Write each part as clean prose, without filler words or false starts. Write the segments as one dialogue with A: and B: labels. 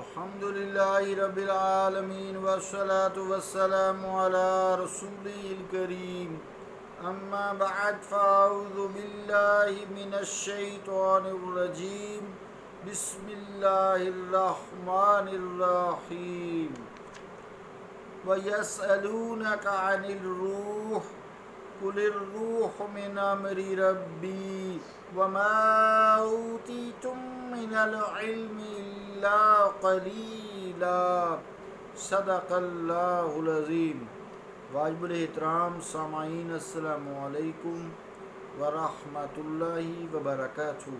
A: الحمد لله رب العالمين والصلاة والسلام على رسوله الكريم أما بعد فأعوذ بالله من الشيطان الرجيم بسم الله الرحمن الرحيم ويسألونك عن الروح قل الروح من أمر ربي وما أوتيتم من العلم إلا قليلا صدق اللہ العظیم۔ واجب الاحترام سامعین، السلام علیکم ورحمۃ اللہ وبرکاتہ۔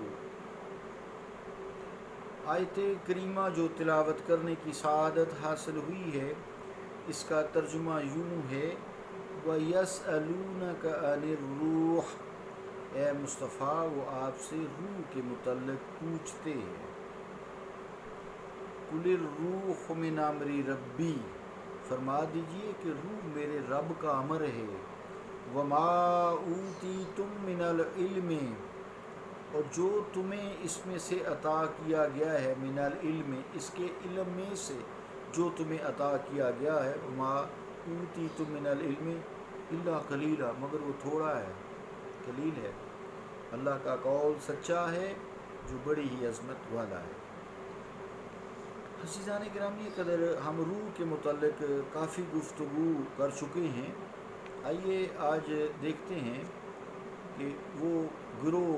A: آیت کریمہ جو تلاوت کرنے کی سعادت حاصل ہوئی ہے، اس کا ترجمہ یوں ہے: وَيَسْأَلُونَكَ عَنِ الرُّوحِ، اے مصطفیٰ وہ آپ سے روح کے متعلق پوچھتے ہیں۔ قُلِ الرُّوحُ مِنْ أَمْرِ رَبِّي، فرما دیجئے کہ روح میرے رب کا امر ہے۔ وَمَا أُوتِيتُم مِّنَ الْعِلْمِ، اور جو تمہیں اس میں سے عطا کیا گیا ہے، من العلم، اس کے علم میں سے جو تمہیں عطا کیا گیا ہے، وَمَا أُوتِيتُم مِّنَ الْعِلْمِ إِلَّا قَلِيلًا، مگر وہ تھوڑا ہے، قلیل ہے۔ اللہ کا قول سچا ہے جو بڑی ہی عظمت والا ہے۔ عزیزان گرامی قدر، ہم روح کے متعلق کافی گفتگو کر چکے ہیں۔ آئیے آج دیکھتے ہیں کہ وہ گروہ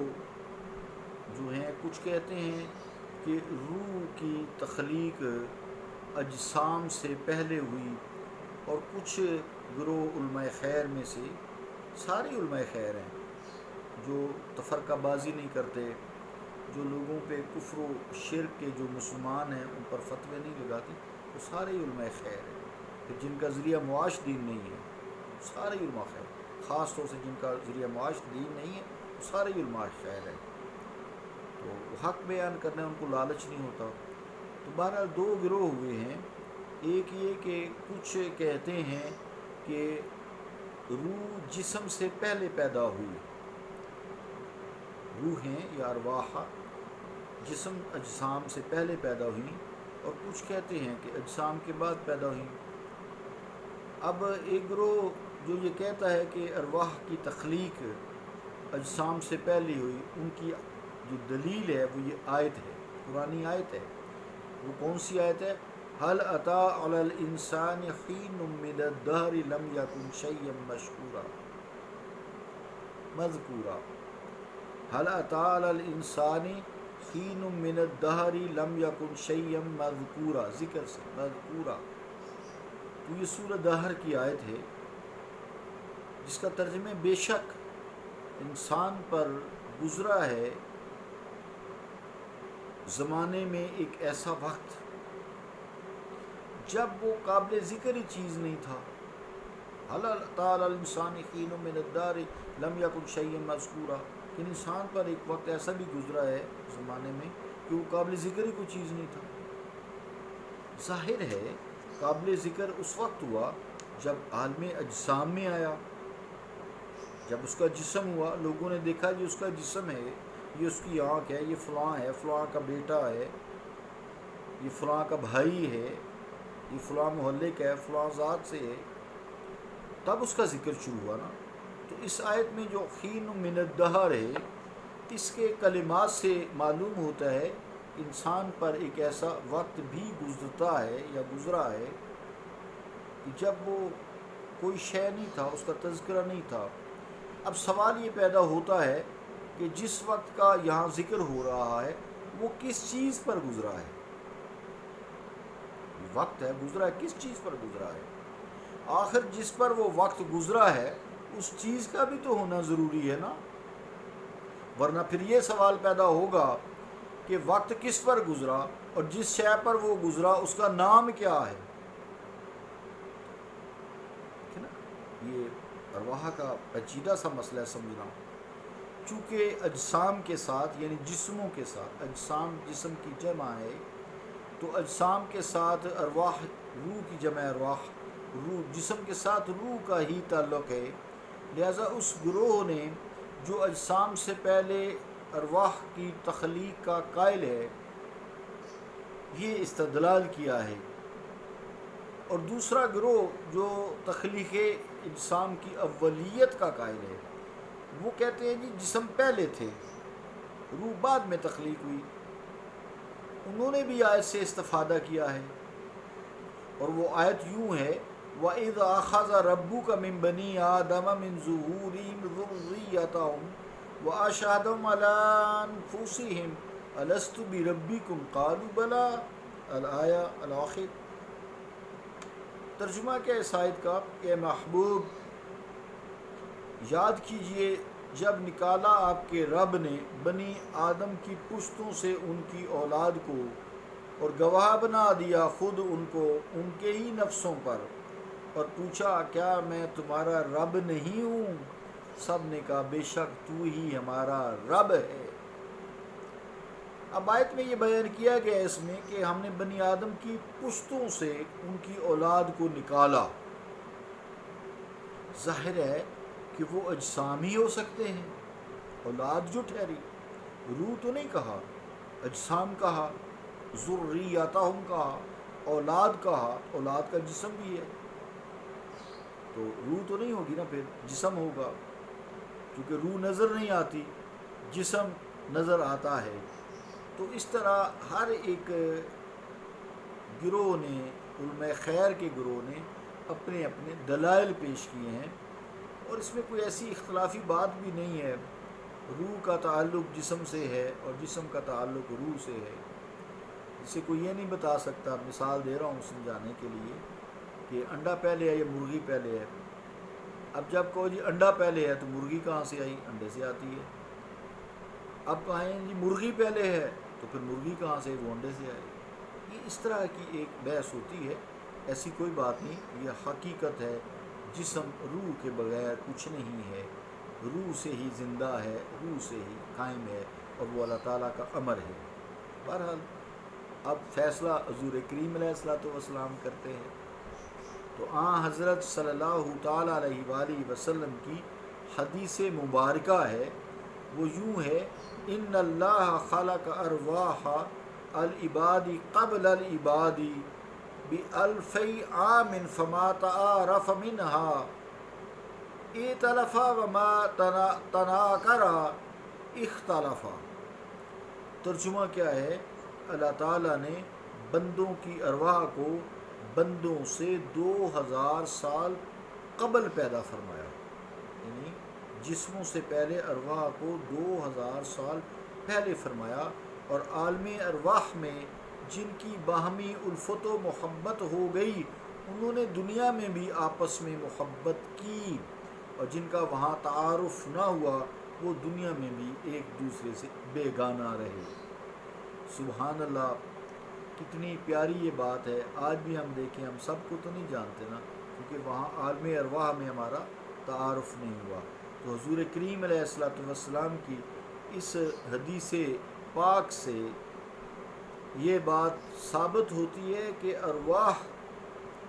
A: جو ہیں، کچھ کہتے ہیں کہ روح کی تخلیق اجسام سے پہلے ہوئی، اور کچھ گروہ علماء خیر میں سے، سارے علماء خیر ہیں جو تفرقہ بازی نہیں کرتے، جو لوگوں پہ کفر و شرک کے جو مسلمان ہیں ان پر فتوے نہیں لگاتے، وہ سارے علماء خیر ہیں۔ کہ جن کا ذریعہ معاش دین نہیں ہے، سارے علماء خیر، خاص طور سے جن کا ذریعہ معاش دین نہیں ہے، وہ سارے علماء خیر ہیں۔ تو حق بیان کرنے ان کو لالچ نہیں ہوتا۔ تو بہرحال دو گروہ ہوئے ہیں۔ ایک یہ کہ کچھ کہتے ہیں کہ روح جسم سے پہلے پیدا ہوئی، روحیں یا ارواح جسم اجسام سے پہلے پیدا ہوئیں، اور کچھ کہتے ہیں کہ اجسام کے بعد پیدا ہوئیں۔ اب ایک گروہ جو یہ کہتا ہے کہ ارواح کی تخلیق اجسام سے پہلے ہوئی، ان کی جو دلیل ہے وہ یہ آیت ہے، قرآنی آیت ہے۔ وہ کون سی آیت ہے؟ هل أتى على الإنسان حين من الدهر لم يكن شيئا مذكورا هل أتى على الإنسان حين من الدهر لم يكن شيئا مذكورا، ذکر سے مذکورا۔ تو یہ سورہ دہر کی آیت ہے جس کا ترجمہ بے شک انسان پر گزرا ہے زمانے میں ایک ایسا وقت جب وہ قابل ذکر ہی چیز نہیں تھا۔ هل أتى على الإنسان حين من الدهر لم يكن شيئا مذكورا، کہ انسان پر ایک وقت ایسا بھی گزرا ہے زمانے میں کہ وہ قابل ذکر ہی کوئی چیز نہیں تھا۔ ظاہر ہے قابل ذکر اس وقت ہوا جب عالم اجسام میں آیا، جب اس کا جسم ہوا، لوگوں نے دیکھا یہ اس کا جسم ہے، یہ اس کی آنکھ ہے، یہ فلاں ہے، فلاں کا بیٹا ہے، یہ فلاں کا بھائی ہے، یہ فلاں محلے کا ہے، فلاں ذات سے ہے، تب اس کا ذکر شروع ہوا نا۔ تو اس آیت میں جو حین من الدہر ہے، اس کے کلمات سے معلوم ہوتا ہے انسان پر ایک ایسا وقت بھی گزرتا ہے یا گزرا ہے کہ جب وہ کوئی شے نہیں تھا، اس کا تذکرہ نہیں تھا۔ اب سوال یہ پیدا ہوتا ہے کہ جس وقت کا یہاں ذکر ہو رہا ہے وہ کس چیز پر گزرا ہے؟ وقت ہے گزرا ہے، کس چیز پر گزرا ہے؟ آخر جس پر وہ وقت گزرا ہے اس چیز کا بھی تو ہونا ضروری ہے نا، ورنہ پھر یہ سوال پیدا ہوگا کہ وقت کس پر گزرا اور جس شے پر وہ گزرا اس کا نام کیا ہے؟ یہ ارواح کا پیچیدہ سا مسئلہ سمجھنا، چونکہ اجسام کے ساتھ یعنی جسموں کے ساتھ، اجسام جسم کی جمع ہے، تو اجسام کے ساتھ ارواح، روح کی جمع ارواح، روح جسم کے ساتھ روح کا ہی تعلق ہے۔ لہذا اس گروہ نے جو اجسام سے پہلے ارواح کی تخلیق کا قائل ہے، یہ استدلال کیا ہے۔ اور دوسرا گروہ جو تخلیق انسان کی اولیت کا قائل ہے، وہ کہتے ہیں جی جسم پہلے تھے، روح بعد میں تخلیق ہوئی۔ انہوں نے بھی آیت سے استفادہ کیا ہے، اور وہ آیت یوں ہے وَإِذْ أَخَذَ رَبُّكَ مِن بَنِي آدَمَ مِن ظُهُورِهِمْ ذُرِّيَّتَهُمْ وَأَشْهَدَهُمْ عَلَىٰ أَنفُسِهِمْ أَلَسْتُ بِرَبِّكُمْ قَالُوا بَلَىٰ الآیہ الآخر۔ ترجمہ کیا ہے اس آیت کا کہ محبوب یاد کیجئے جب نکالا آپ کے رب نے بنی آدم کی پشتوں سے ان کی اولاد کو، اور گواہ بنا دیا خود ان کو ان کے ہی نفسوں پر، اور پوچھا کیا میں تمہارا رب نہیں ہوں؟ سب نے کہا بے شک تو ہی ہمارا رب ہے۔ اب آیت میں یہ بیان کیا گیا اس میں کہ ہم نے بنی آدم کی پشتوں سے ان کی اولاد کو نکالا۔ ظاہر ہے کہ وہ اجسام ہی ہو سکتے ہیں، اولاد جو ٹھہری، روح تو نہیں کہا، اجسام کہا، ذریتہم کہا، اولاد کہا، اولاد کا جسم بھی ہے، تو روح تو نہیں ہوگی نا، پھر جسم ہوگا، کیونکہ روح نظر نہیں آتی، جسم نظر آتا ہے۔ تو اس طرح ہر ایک گروہ نے، علماء خیر کے گروہ نے اپنے اپنے دلائل پیش کیے ہیں، اور اس میں کوئی ایسی اختلافی بات بھی نہیں ہے۔ روح کا تعلق جسم سے ہے اور جسم کا تعلق روح سے ہے۔ اسے کوئی یہ نہیں بتا سکتا، مثال دے رہا ہوں سمجھانے کے لیے، کہ انڈا پہلے ہے یا مرغی پہلے ہے۔ اب جب کوئی جی انڈا پہلے ہے تو مرغی کہاں سے آئی؟ انڈے سے آتی ہے۔ اب کہیں جی مرغی پہلے ہے تو پھر مرغی کہاں سے؟ وہ انڈے سے آئی۔ یہ اس طرح کی ایک بحث ہوتی ہے، ایسی کوئی بات نہیں، یہ حقیقت ہے۔ جسم روح کے بغیر کچھ نہیں ہے، روح سے ہی زندہ ہے، روح سے ہی قائم ہے، اور وہ اللہ تعالیٰ کا امر ہے۔ بہرحال اب فیصلہ حضور کریم علیہ السلام کرتے ہیں۔ تو حضرت صلی اللہ تعالیٰ علیہ وآلہ وسلم کی حدیث مبارکہ ہے، وہ یوں ہے ان اللہ خلق ارواح العباد قبل العباد بألفی عام فما تعارف منها ائتلف وما تناکر اختلف۔ ترجمہ کیا ہے؟ اللہ تعالیٰ نے بندوں کی ارواح کو بندوں سے 2000 سال قبل پیدا فرمایا، یعنی جسموں سے پہلے ارواح کو 2000 سال پہلے فرمایا، اور عالم ارواح میں جن کی باہمی الفت و محبت ہو گئی انہوں نے دنیا میں بھی آپس میں محبت کی، اور جن کا وہاں تعارف نہ ہوا وہ دنیا میں بھی ایک دوسرے سے بیگانہ رہے۔ سبحان اللہ، کتنی پیاری یہ بات ہے۔ آج بھی ہم دیکھیں، ہم سب کو تو نہیں جانتے نا، کیونکہ وہاں عالم ارواح میں ہمارا تعارف نہیں ہوا۔ تو حضور کریم علیہ السلام کی اس حدیث پاک سے یہ بات ثابت ہوتی ہے کہ ارواح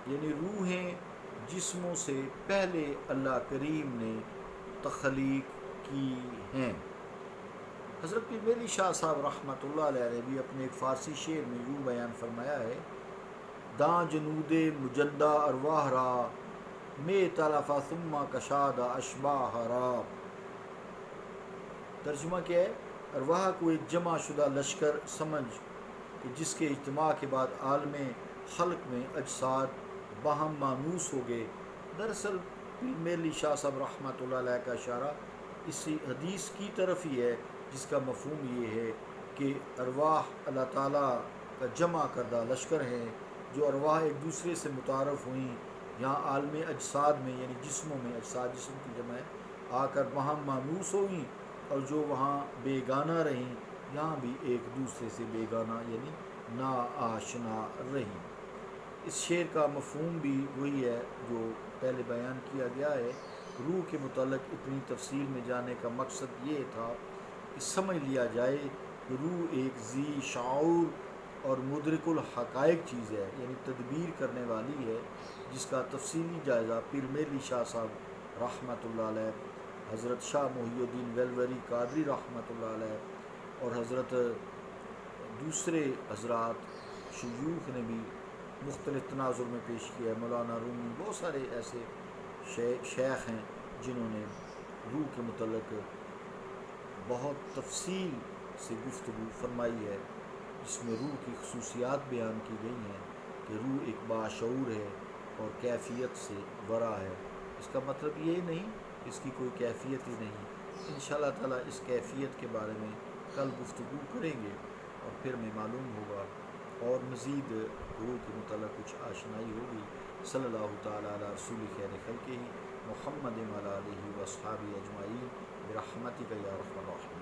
A: یعنی روحیں جسموں سے پہلے اللہ کریم نے تخلیق کی ہیں۔ حضرت پیر میلی شاہ صاحب رحمۃ اللہ علیہ نے بھی اپنے ایک فارسی شعر میں یوں بیان فرمایا ہے داں جنود مجدہ ارواح را میں تلف ثم کشاد اشباح را۔ ترجمہ کیا ہے؟ ارواح کو ایک جمع شدہ لشکر سمجھ کہ جس کے اجتماع کے بعد عالم خلق میں اجساد باہم مانوس ہو گئے۔ دراصل پیر میلی شاہ صاحب رحمۃ اللہ علیہ کا اشارہ اسی حدیث کی طرف ہی ہے، جس کا مفہوم یہ ہے کہ ارواح اللہ تعالیٰ کا جمع کردہ لشکر ہیں، جو ارواح ایک دوسرے سے متعارف ہوئیں یہاں عالم اجساد میں، یعنی جسموں میں، اجساد جسم کی جمع ہے، آ کر وہاں مانوس ہوئیں، اور جو وہاں بیگانہ رہیں یہاں بھی ایک دوسرے سے بیگانہ یعنی نا آشنا رہیں۔ اس شعر کا مفہوم بھی وہی ہے جو پہلے بیان کیا گیا ہے۔ روح کے متعلق اتنی تفصیل میں جانے کا مقصد یہ تھا کہ سمجھ لیا جائے کہ روح ایک ذی شعور اور مدرک الحقائق چیز ہے، یعنی تدبیر کرنے والی ہے، جس کا تفصیلی جائزہ پیر میلی شاہ صاحب رحمۃ اللہ علیہ، حضرت شاہ محی الدین ویلوری قادری رحمۃ اللہ علیہ، اور حضرت دوسرے حضرات شیوخ نے بھی مختلف تناظر میں پیش کیا ہے، مولانا رومی، بہت سارے ایسے شیخ ہیں جنہوں نے روح کے متعلق بہت تفصیل سے گفتگو فرمائی ہے، جس میں روح کی خصوصیات بیان کی گئی ہیں کہ روح ایک باشعور ہے اور کیفیت سے ورا ہے۔ اس کا مطلب یہ نہیں اس کی کوئی کیفیت ہی نہیں۔ انشاءاللہ تعالیٰ اس کیفیت کے بارے میں کل گفتگو کریں گے اور پھر میں معلوم ہوگا اور مزید روح کے متعلق کچھ آشنائی ہوگی۔ صلی اللہ تعالیٰ علی رسول خیر خلقہ محمد وعلی آلہ واصحابہ اجمعین برحمتک یا ارحم الراحمین۔